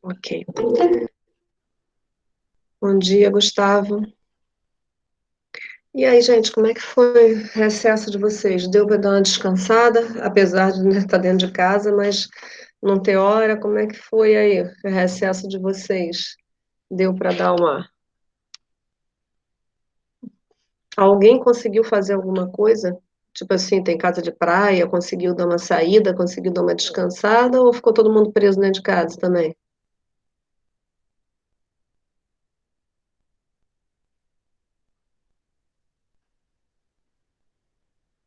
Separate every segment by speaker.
Speaker 1: Ok. Bom dia, Gustavo. E aí, gente, como é que foi o recesso de vocês? Deu para dar uma descansada, apesar de né, estar dentro de casa, mas não ter hora? Como é que foi aí o recesso de vocês? Deu para dar uma. Alguém conseguiu fazer alguma coisa? Tipo assim, tem casa de praia, conseguiu dar uma saída, conseguiu dar uma descansada, ou ficou todo mundo preso dentro de casa também?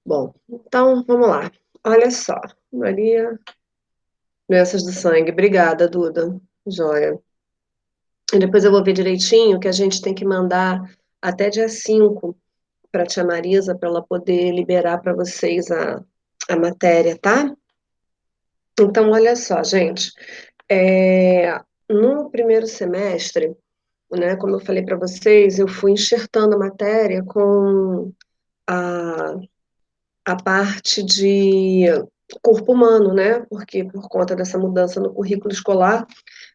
Speaker 1: Bom, então vamos lá. Olha só, Maria, doenças do sangue. Obrigada, Duda. Joia. E depois eu vou ver direitinho que a gente tem que mandar até dia 5 para a tia Marisa, para ela poder liberar para vocês a matéria, tá? Então, olha só, gente. No primeiro semestre, né, como eu falei para vocês, eu fui enxertando a matéria com a, a parte de corpo humano, né? Porque por conta dessa mudança no currículo escolar,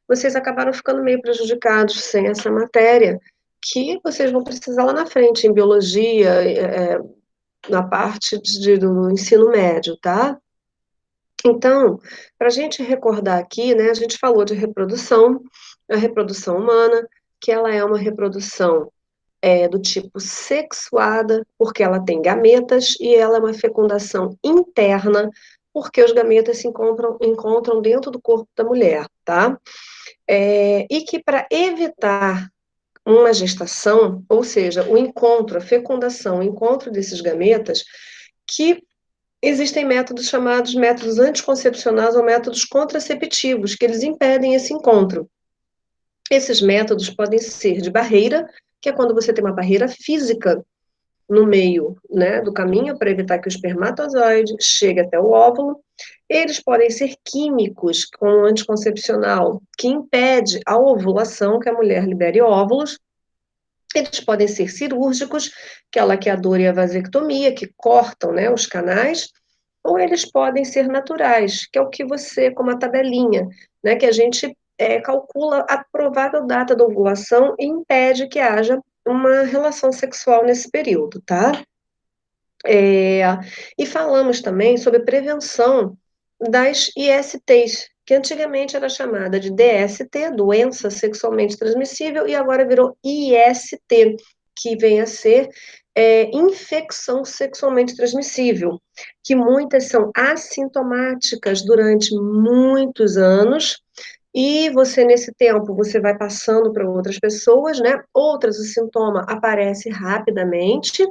Speaker 1: vocês acabaram ficando meio prejudicados sem essa matéria, que vocês vão precisar lá na frente, em biologia, na parte do ensino médio, tá? Então, para a gente recordar aqui, né, a gente falou de reprodução, a reprodução humana, que ela é uma reprodução do tipo sexuada, porque ela tem gametas, e ela é uma fecundação interna, porque os gametas se encontram dentro do corpo da mulher, tá? E que para evitar uma gestação, ou seja, o encontro, a fecundação, o encontro desses gametas, que existem métodos chamados métodos anticoncepcionais ou métodos contraceptivos, que eles impedem esse encontro. Esses métodos podem ser de barreira, que é quando você tem uma barreira física no meio, né, do caminho para evitar que o espermatozoide chegue até o óvulo. Eles podem ser químicos, como o anticoncepcional, que impede a ovulação, que a mulher libere óvulos. Eles podem ser cirúrgicos, que é a laqueadura e a vasectomia, que cortam, né, os canais, ou eles podem ser naturais, que é o que você, como a tabelinha, né, que a gente calcula a provável data da ovulação e impede que haja uma relação sexual nesse período, tá? É, e falamos também sobre prevenção das ISTs, que antigamente era chamada de DST, doença sexualmente transmissível, e agora virou IST, que vem a ser infecção sexualmente transmissível, que muitas são assintomáticas durante muitos anos, e você, nesse tempo, você vai passando para outras pessoas, né? Outras, o sintoma aparece rapidamente,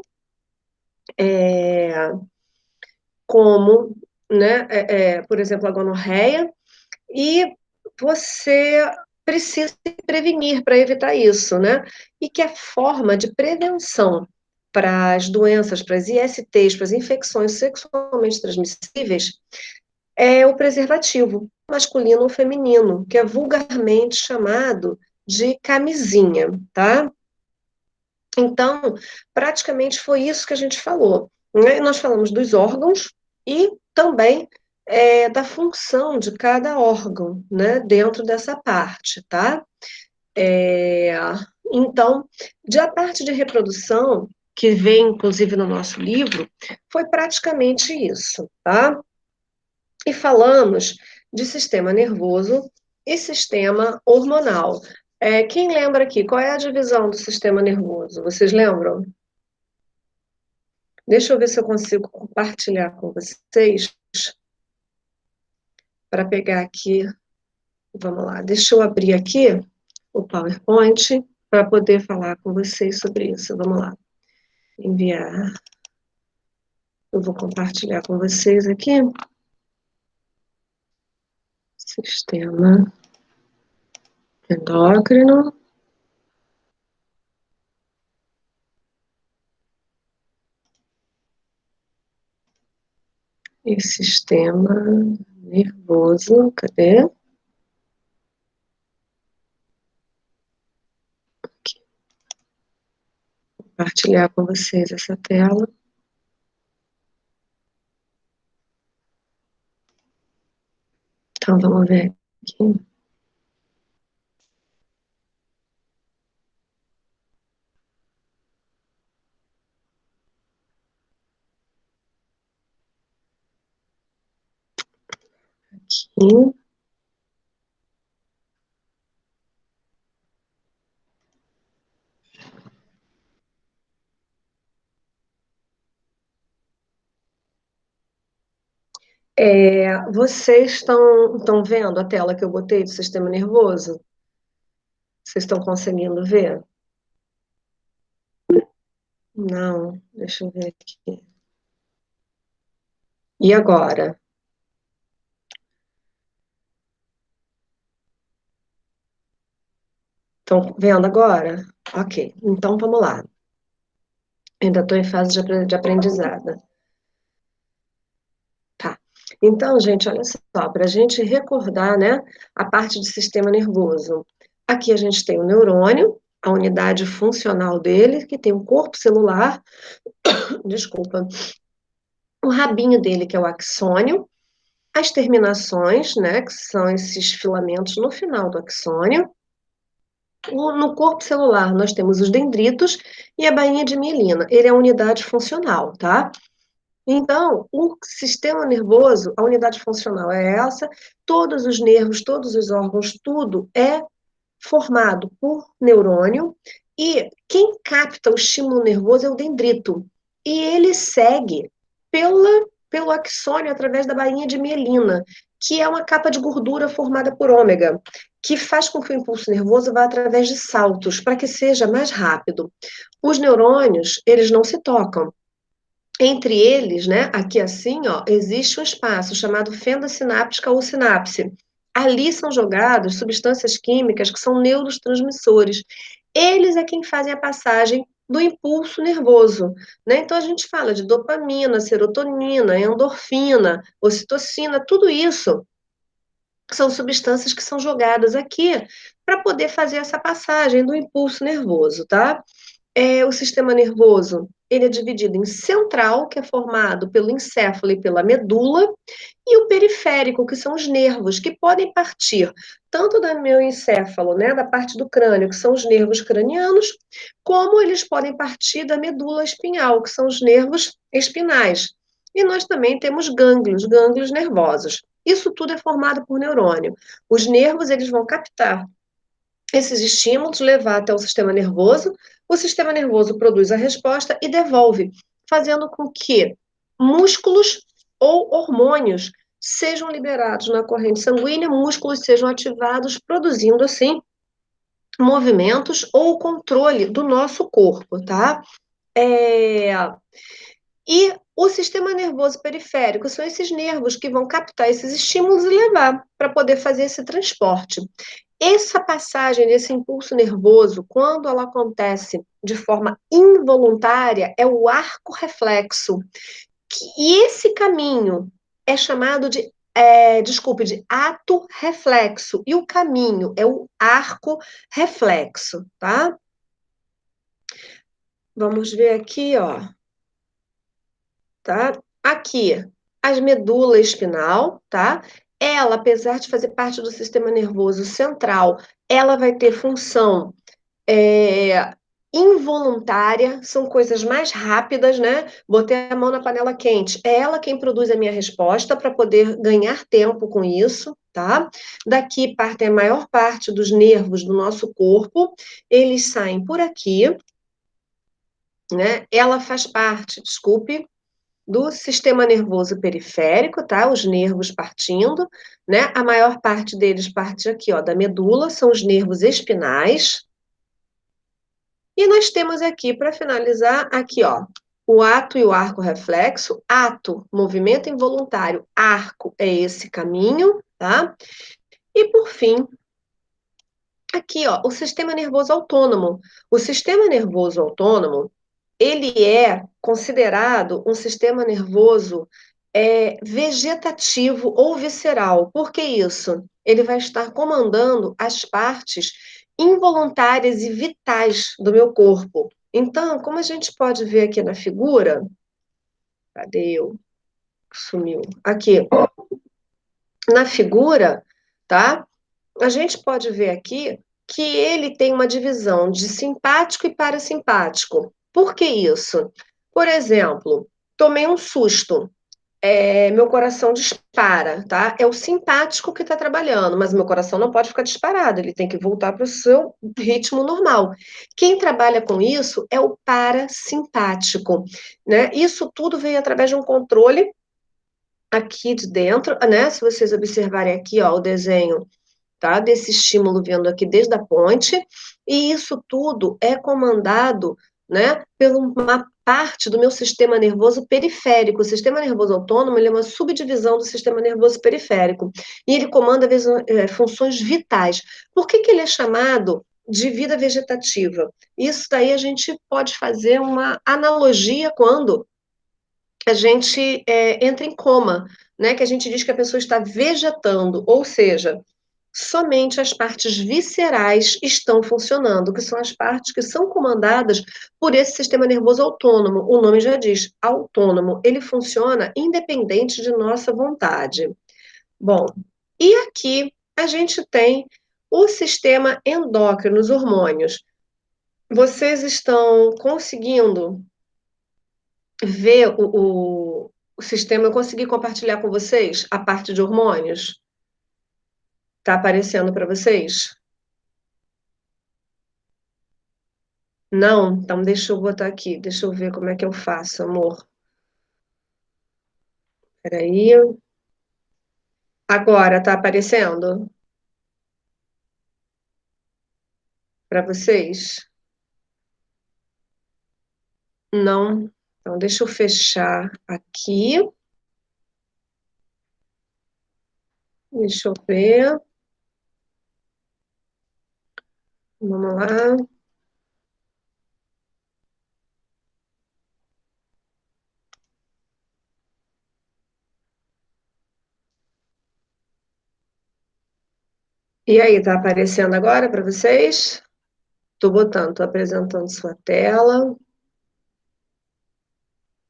Speaker 1: é, como, né, por exemplo, a gonorreia, e você precisa se prevenir para evitar isso, né? E que a forma de prevenção para as doenças, para as ISTs, para as infecções sexualmente transmissíveis, é o preservativo, masculino ou feminino, que é vulgarmente chamado de camisinha, tá? Então, praticamente foi isso que a gente falou, né? Nós falamos dos órgãos e também da função de cada órgão, né, dentro dessa parte, tá? É, então, a parte de reprodução, que vem inclusive no nosso livro, foi praticamente isso, tá? E falamos de sistema nervoso e sistema hormonal. Quem lembra aqui, qual é a divisão do sistema nervoso? Vocês lembram? Deixa eu ver se eu consigo compartilhar com vocês para pegar aqui. Vamos lá, deixa eu abrir aqui o PowerPoint para poder falar com vocês sobre isso. Vamos lá, enviar. Eu vou compartilhar com vocês aqui. Sistema endócrino e sistema nervoso. Cadê? Aqui. Compartilhar com vocês essa tela. Então, vamos ver aqui. Hum. Vocês estão vendo a tela que eu botei do sistema nervoso? Vocês estão conseguindo ver? Não, deixa eu ver aqui. E agora? Estão vendo agora? Ok, então vamos lá. Ainda estou em fase de aprendizado. Tá. Então, gente, olha só, para a gente recordar, né, a parte do sistema nervoso. Aqui a gente tem o neurônio, a unidade funcional dele, que tem o corpo celular, desculpa, o rabinho dele, que é o axônio, as terminações, né, que são esses filamentos no final do axônio. No corpo celular, nós temos os dendritos e a bainha de mielina. Ele é a unidade funcional, tá? Então, o sistema nervoso, a unidade funcional é essa, todos os nervos, todos os órgãos, tudo é formado por neurônio, e quem capta o estímulo nervoso é o dendrito. E ele segue pelo axônio através da bainha de mielina, que é uma capa de gordura formada por ômega, que faz com que o impulso nervoso vá através de saltos, para que seja mais rápido. Os neurônios, eles não se tocam. Entre eles, né, aqui assim, ó, existe um espaço chamado fenda sináptica ou sinapse. Ali são jogadas substâncias químicas que são neurotransmissores. Eles é quem fazem a passagem do impulso nervoso, né? Então a gente fala de dopamina, serotonina, endorfina, ocitocina, tudo isso são substâncias que são jogadas aqui para poder fazer essa passagem do impulso nervoso, tá? O sistema nervoso, ele é dividido em central, que é formado pelo encéfalo e pela medula, e o periférico, que são os nervos, que podem partir tanto do meu encéfalo, né, da parte do crânio, que são os nervos cranianos, como eles podem partir da medula espinhal, que são os nervos espinais. E nós também temos gânglios nervosos. Isso tudo é formado por neurônio. Os nervos, eles vão captar esses estímulos, levar até o sistema nervoso produz a resposta e devolve, fazendo com que músculos ou hormônios sejam liberados na corrente sanguínea, músculos sejam ativados, produzindo assim movimentos ou controle do nosso corpo, tá? É... E o sistema nervoso periférico são esses nervos que vão captar esses estímulos e levar para poder fazer esse transporte. Essa passagem desse impulso nervoso, quando ela acontece de forma involuntária, é o arco reflexo. E esse caminho é chamado de, de ato reflexo. E o caminho é o arco reflexo, tá? Vamos ver aqui, ó. Tá? Aqui, a medula espinal, tá? Ela, apesar de fazer parte do sistema nervoso central, ela vai ter função é, involuntária, são coisas mais rápidas, né? Botei a mão na panela quente, é ela quem produz a minha resposta para poder ganhar tempo com isso, tá? Daqui partem a maior parte dos nervos do nosso corpo, eles saem por aqui, né? Ela faz parte, desculpe, do sistema nervoso periférico, tá? Os nervos partindo, né? A maior parte deles parte aqui, ó, da medula, são os nervos espinais. E nós temos aqui, para finalizar, aqui, ó, o ato e o arco reflexo. Ato, movimento involuntário. Arco é esse caminho, tá? E por fim, aqui, ó, o sistema nervoso autônomo. O sistema nervoso autônomo, ele é considerado um sistema nervoso vegetativo ou visceral. Por que isso? Ele vai estar comandando as partes involuntárias e vitais do meu corpo. Então, como a gente pode ver aqui na figura, cadê eu? Sumiu. Aqui, na figura, tá? A gente pode ver aqui que ele tem uma divisão de simpático e parasimpático. Por que isso? Por exemplo, tomei um susto. meu coração dispara, tá? É o simpático que está trabalhando, mas meu coração não pode ficar disparado, ele tem que voltar para o seu ritmo normal. Quem trabalha com isso é o parasimpático, né? Isso tudo vem através de um controle aqui de dentro, né? Se vocês observarem aqui, ó, o desenho, tá? Desse estímulo vindo aqui desde a ponte, e isso tudo é comandado, né, por uma parte do meu sistema nervoso periférico. O sistema nervoso autônomo, ele é uma subdivisão do sistema nervoso periférico, e ele comanda funções vitais. Por que que ele é chamado de vida vegetativa? Isso daí a gente pode fazer uma analogia quando a gente entra em coma, né? Que a gente diz que a pessoa está vegetando, ou seja, somente as partes viscerais estão funcionando, que são as partes que são comandadas por esse sistema nervoso autônomo. O nome já diz, autônomo. Ele funciona independente de nossa vontade. Bom, e aqui a gente tem o sistema endócrino, os hormônios. Vocês estão conseguindo ver o sistema? Eu consegui compartilhar com vocês a parte de hormônios? Tá aparecendo para vocês? Não? Então deixa eu botar aqui, deixa eu ver como é que eu faço, amor. Peraí. Agora tá aparecendo para vocês? Não? Então deixa eu fechar aqui. Deixa eu ver. Vamos lá. E aí, tá aparecendo agora para vocês? Tô botando, tô apresentando sua tela.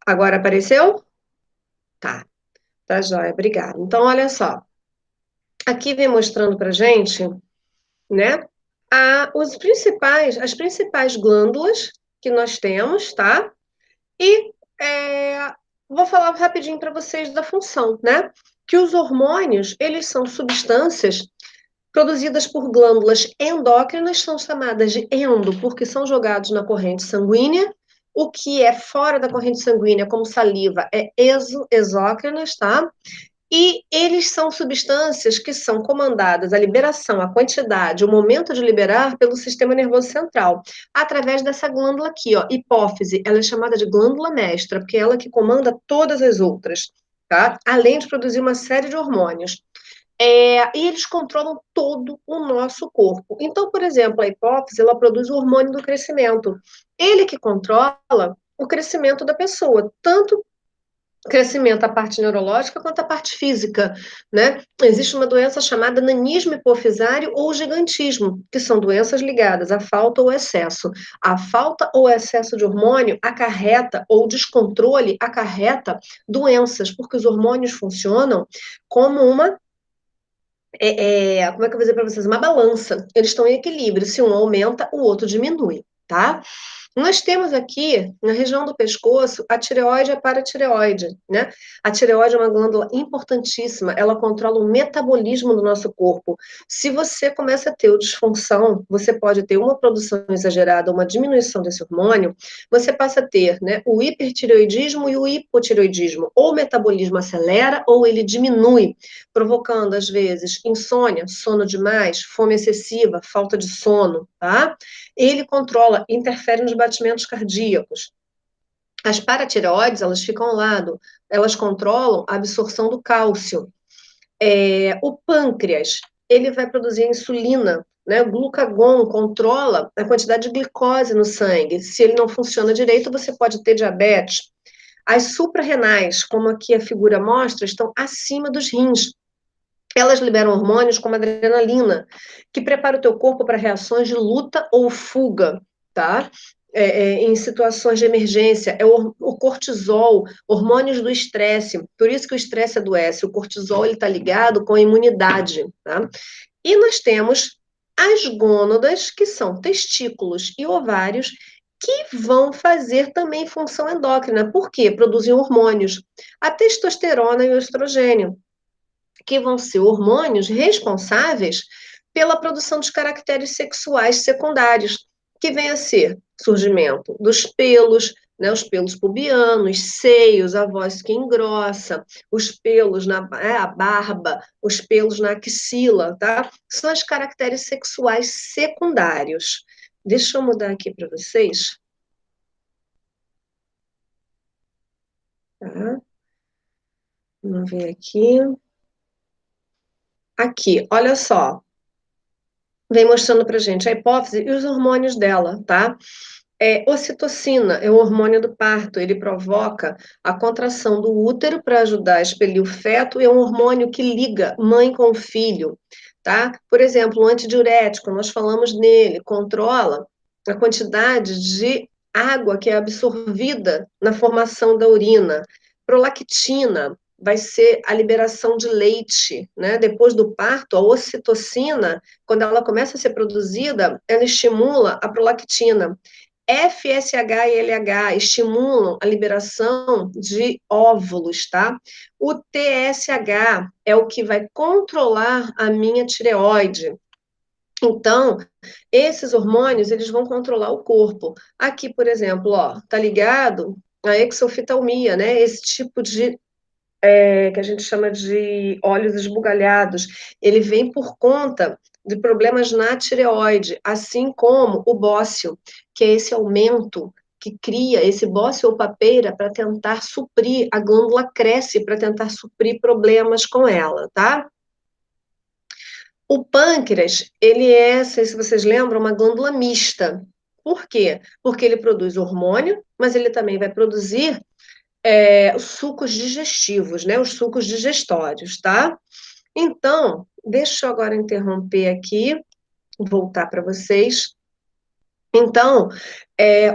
Speaker 1: Agora apareceu? Tá, tá joia, obrigada. Então, olha só. Aqui vem mostrando pra gente, né, as principais glândulas que nós temos, tá? E vou falar rapidinho para vocês da função, né? Que os hormônios, eles são substâncias produzidas por glândulas endócrinas, são chamadas de endo, porque são jogados na corrente sanguínea. O que é fora da corrente sanguínea, como saliva, é exócrinas, tá? E eles são substâncias que são comandadas, a liberação, a quantidade, o momento de liberar pelo sistema nervoso central, através dessa glândula aqui, ó, hipófise. Ela é chamada de glândula mestra, porque é ela que comanda todas as outras, tá? Além de produzir uma série de hormônios. E eles controlam todo o nosso corpo. Então, por exemplo, a hipófise, ela produz o hormônio do crescimento. Ele que controla o crescimento da pessoa, tanto crescimento, a parte neurológica quanto a parte física, né? Existe uma doença chamada nanismo hipofisário ou gigantismo, que são doenças ligadas à falta ou excesso. A falta ou excesso de hormônio acarreta, ou descontrole acarreta doenças, porque os hormônios funcionam como como é que eu vou dizer para vocês? Uma balança. Eles estão em equilíbrio. Se um aumenta, o outro diminui, tá? Nós temos aqui, na região do pescoço, a tireoide e a paratireoide, né? A tireoide é uma glândula importantíssima, ela controla o metabolismo do nosso corpo. Se você começa a ter disfunção, você pode ter uma produção exagerada, uma diminuição desse hormônio, você passa a ter, né, o hipertireoidismo e o hipotireoidismo. Ou o metabolismo acelera ou ele diminui, provocando, às vezes, insônia, sono demais, fome excessiva, falta de sono, tá? Ele controla, interfere nos batimentos cardíacos. As paratireoides, elas ficam ao lado, elas controlam a absorção do cálcio. O pâncreas, ele vai produzir insulina, né? O glucagon controla a quantidade de glicose no sangue. Se ele não funciona direito, você pode ter diabetes. As suprarrenais, como aqui a figura mostra, estão acima dos rins. Elas liberam hormônios como adrenalina, que prepara o teu corpo para reações de luta ou fuga, tá? Em situações de emergência, é o cortisol, hormônios do estresse, por isso que o estresse adoece, o cortisol está ligado com a imunidade, tá? E nós temos as gônadas, que são testículos e ovários, que vão fazer também função endócrina. Por quê? Produzem hormônios, a testosterona e o estrogênio, que vão ser hormônios responsáveis pela produção dos caracteres sexuais secundários, que vem a ser surgimento dos pelos, né, os pelos pubianos, seios, a voz que engrossa, os pelos na a barba, os pelos na axila, tá? São os caracteres sexuais secundários. Deixa eu mudar aqui para vocês, tá? Vamos ver aqui. Aqui, olha só, vem mostrando pra gente a hipófise e os hormônios dela, tá? Ocitocina é o hormônio do parto, ele provoca a contração do útero para ajudar a expelir o feto, e é um hormônio que liga mãe com filho, tá? Por exemplo, o antidiurético, nós falamos nele, controla a quantidade de água que é absorvida na formação da urina. Prolactina vai ser a liberação de leite, né? Depois do parto, a ocitocina, quando ela começa a ser produzida, ela estimula a prolactina. FSH e LH estimulam a liberação de óvulos, tá? O TSH é o que vai controlar a minha tireoide. Então, esses hormônios, eles vão controlar o corpo. Aqui, por exemplo, ó, tá ligado a exoftalmia, né? Esse tipo de que a gente chama de olhos esbugalhados, ele vem por conta de problemas na tireoide, assim como o bócio, que é esse aumento que cria esse bócio ou papeira para tentar suprir, a glândula cresce para tentar suprir problemas com ela, tá? O pâncreas, ele é, não sei se vocês lembram, uma glândula mista. Por quê? Porque ele produz hormônio, mas ele também vai produzir os sucos digestivos, né? Os sucos digestórios, tá? Então, deixa eu agora interromper aqui, voltar para vocês. Então,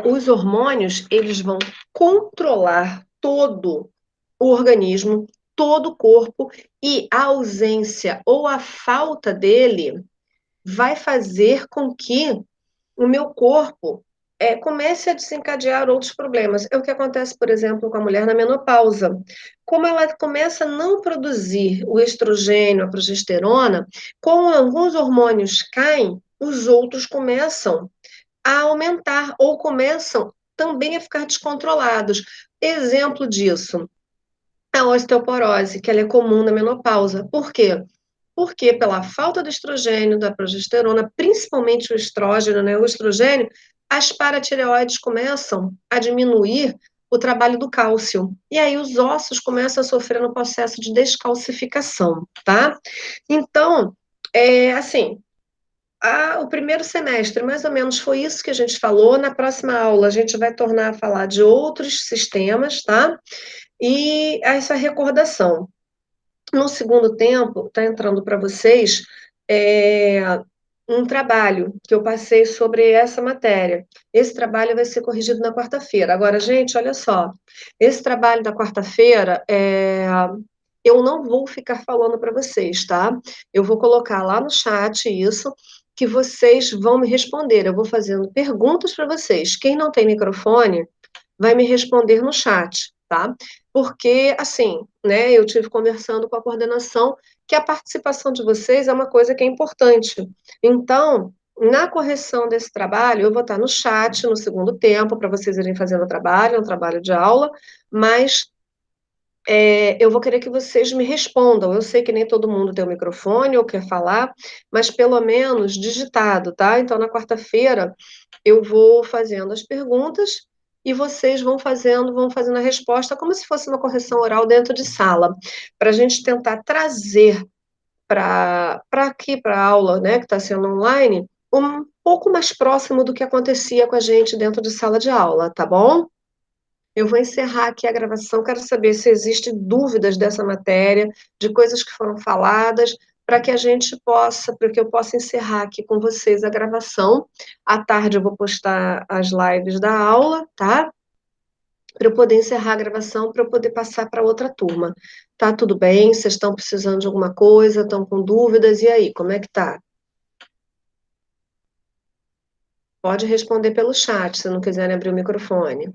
Speaker 1: os hormônios, eles vão controlar todo o organismo, todo o corpo, e a ausência ou a falta dele vai fazer com que o meu corpo comece a desencadear outros problemas. É o que acontece, por exemplo, com a mulher na menopausa. Como ela começa a não produzir o estrogênio, a progesterona, como alguns hormônios caem, os outros começam a aumentar ou começam também a ficar descontrolados. Exemplo disso, a osteoporose, que ela é comum na menopausa. Por quê? Porque pela falta do estrogênio, da progesterona, principalmente o estrógeno, né, o estrogênio, as paratireoides começam a diminuir o trabalho do cálcio. E aí os ossos começam a sofrer no processo de descalcificação, tá? Então, assim, o primeiro semestre, mais ou menos, foi isso que a gente falou. Na próxima aula, a gente vai tornar a falar de outros sistemas, tá? E essa recordação. No segundo tempo, está entrando para vocês é, um trabalho que eu passei sobre essa matéria. Esse trabalho vai ser corrigido na quarta-feira. Agora, gente, olha só, esse trabalho da quarta-feira, eu não vou ficar falando para vocês, tá? Eu vou colocar lá no chat isso, que vocês vão me responder. Eu vou fazendo perguntas para vocês. Quem não tem microfone, vai me responder no chat, tá? Porque, assim, né, eu tive conversando com a coordenação que a participação de vocês é uma coisa que é importante. Então, na correção desse trabalho, eu vou estar no chat no segundo tempo, para vocês irem fazendo o trabalho, é um trabalho de aula, mas eu vou querer que vocês me respondam. Eu sei que nem todo mundo tem o microfone ou quer falar, mas pelo menos digitado, tá? Então, na quarta-feira, eu vou fazendo as perguntas e vocês vão fazendo a resposta como se fosse uma correção oral dentro de sala, para a gente tentar trazer para aqui, para a aula, né, que está sendo online, um pouco mais próximo do que acontecia com a gente dentro de sala de aula, tá bom? Eu vou encerrar aqui a gravação. Quero saber se existem dúvidas dessa matéria, de coisas que foram faladas, para que a gente possa, para que eu possa encerrar aqui com vocês a gravação. À tarde eu vou postar as lives da aula, tá? Para eu poder encerrar a gravação, para eu poder passar para outra turma. Tá tudo bem? Vocês estão precisando de alguma coisa? Estão com dúvidas? E aí, como é que tá? Pode responder pelo chat, se não quiser abrir o microfone.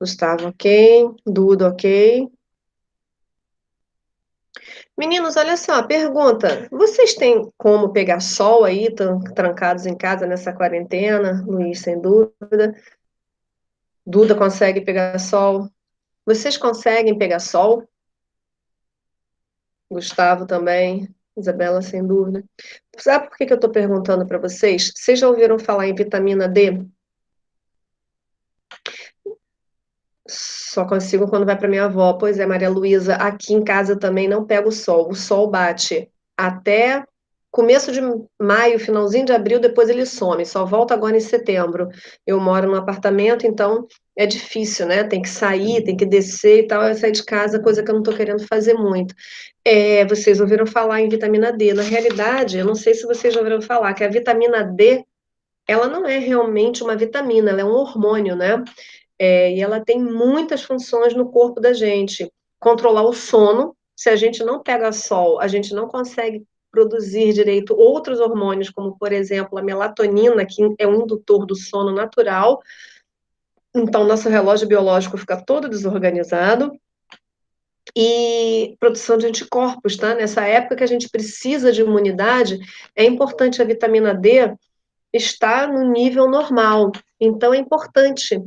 Speaker 1: Gustavo, ok. Duda, ok. Meninos, olha só, pergunta. Vocês têm como pegar sol aí, tão trancados em casa nessa quarentena? Luiz, sem dúvida. Duda consegue pegar sol. Vocês conseguem pegar sol? Gustavo também. Isabela, sem dúvida. Sabe por que que eu estou perguntando para vocês? Vocês já ouviram falar em vitamina D? Só consigo quando vai para minha avó. Pois é, Maria Luísa, aqui em casa também não pega o sol. O sol bate até começo de maio, finalzinho de abril, depois ele some. Só volta agora em setembro. Eu moro num apartamento, então é difícil, né? Tem que sair, tem que descer e tal. Eu sair de casa, coisa que eu não estou querendo fazer muito. Vocês ouviram falar em vitamina D. Na realidade, eu não sei se vocês já ouviram falar que a vitamina D, ela não é realmente uma vitamina, ela é um hormônio, né? E ela tem muitas funções no corpo da gente. Controlar o sono. Se a gente não pega sol, a gente não consegue produzir direito outros hormônios, como, por exemplo, a melatonina, que é um indutor do sono natural. Então, nosso relógio biológico fica todo desorganizado. E produção de anticorpos, tá? Nessa época que a gente precisa de imunidade, é importante a vitamina D está no nível normal. Então é importante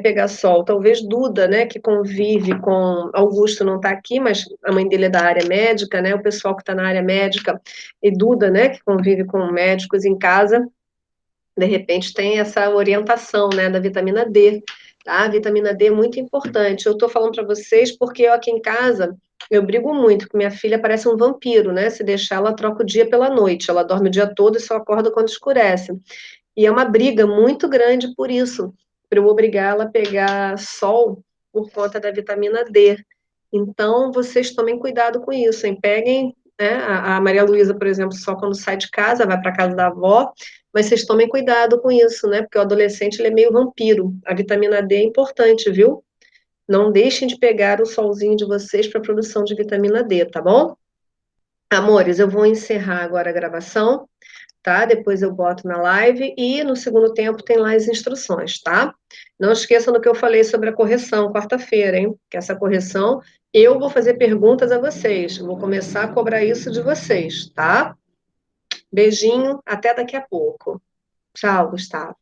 Speaker 1: pegar sol. Talvez Duda, né, que convive com Augusto não está aqui, mas a mãe dele é da área médica, né? O pessoal que está na área médica e Duda, né, que convive com médicos em casa, de repente tem essa orientação, né, da vitamina D. Tá? A vitamina D é muito importante. Eu estou falando para vocês porque eu aqui em casa eu brigo muito, porque minha filha parece um vampiro, né? Se deixar, ela troca o dia pela noite. Ela dorme o dia todo e só acorda quando escurece. E é uma briga muito grande por isso, para eu obrigá-la a pegar sol por conta da vitamina D. Então, vocês tomem cuidado com isso, hein? Peguem, né? A Maria Luísa, por exemplo, só quando sai de casa, vai para casa da avó, mas vocês tomem cuidado com isso, né? Porque o adolescente ele é meio vampiro. A vitamina D é importante, viu? Não deixem de pegar o solzinho de vocês para a produção de vitamina D, tá bom? Amores, eu vou encerrar agora a gravação, tá? Depois eu boto na live e no segundo tempo tem lá as instruções, tá? Não esqueçam do que eu falei sobre a correção quarta-feira, hein? Que essa correção eu vou fazer perguntas a vocês. Vou começar a cobrar isso de vocês, tá? Beijinho, até daqui a pouco. Tchau, Gustavo.